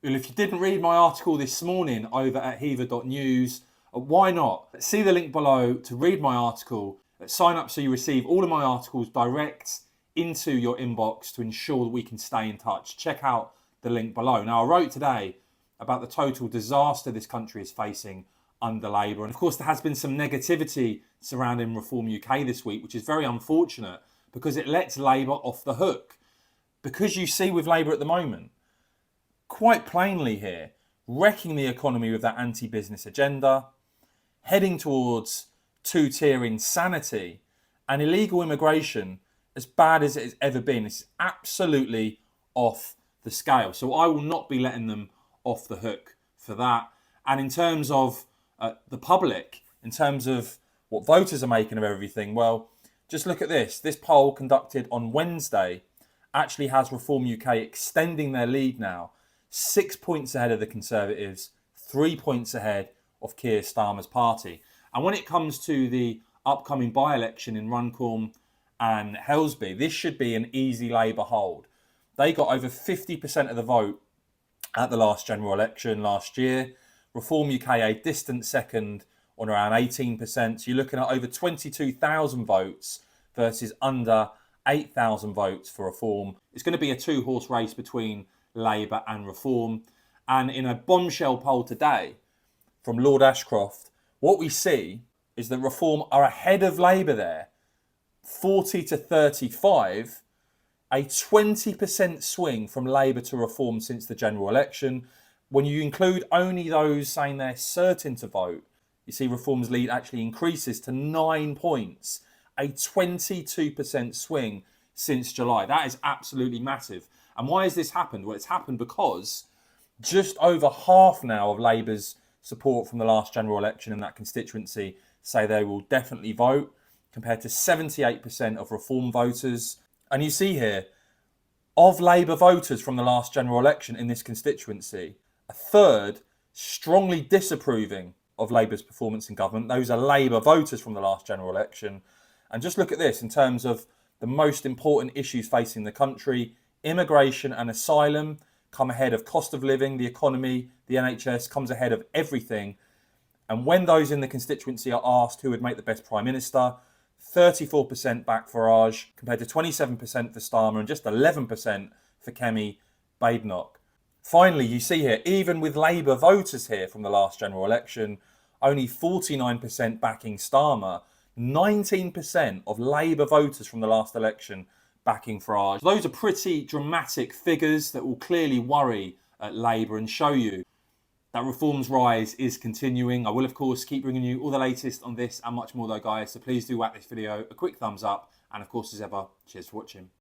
Well, if you didn't read my article this morning over at heaver.news, why not? See the link below to read my article. Sign up so you receive all of my articles direct into your inbox to ensure that we can stay in touch. Check out the link below. Now, I wrote today about the total disaster this country is facing under Labour. And of course, there has been some negativity surrounding Reform UK this week, which is very unfortunate because it lets Labour off the hook. Because you see with Labour at the moment, quite plainly here, wrecking the economy with that anti-business agenda, heading towards two-tier insanity, and illegal immigration, as bad as it has ever been, it's absolutely off the scale. So I will not be letting them off the hook for that. And in terms of the public, in terms of what voters are making of everything, well, just look at this. This poll conducted on Wednesday actually has Reform UK extending their lead now, 6 points ahead of the Conservatives, 3 points ahead of Keir Starmer's party. And when it comes to the upcoming by-election in Runcorn and Helsby, this should be an easy Labour hold. They got over 50% of the vote at the last general election last year. Reform UK a distant second on around 18%. So you're looking at over 22,000 votes versus under 8,000 votes for Reform. It's going to be a two-horse race between Labour and Reform. And in a bombshell poll today from Lord Ashcroft, what we see is that Reform are ahead of Labour there, 40 to 35, a 20% swing from Labour to Reform since the general election. When you include only those saying they're certain to vote, you see Reform's lead actually increases to 9 points, a 22% swing since July. That is absolutely massive. And why has this happened? Well, it's happened because just over half now of Labour's support from the last general election in that constituency say they will definitely vote, compared to 78% of Reform voters. And you see here, of Labour voters from the last general election in this constituency, a third strongly disapproving of Labour's performance in government. Those are Labour voters from the last general election. And just look at this in terms of the most important issues facing the country. Immigration and asylum come ahead of cost of living, the economy, the NHS comes ahead of everything. And when those in the constituency are asked who would make the best Prime Minister, 34% back Farage compared to 27% for Starmer and just 11% for Kemi Badenoch. Finally, you see here, even with Labour voters here from the last general election, only 49% backing Starmer, 19% of Labour voters from the last election backing Farage. Those are pretty dramatic figures that will clearly worry Labour and show you that Reform's rise is continuing. I will, of course, keep bringing you all the latest on this and much more though, guys. So please do whack this video a quick thumbs up. And of course, as ever, cheers for watching.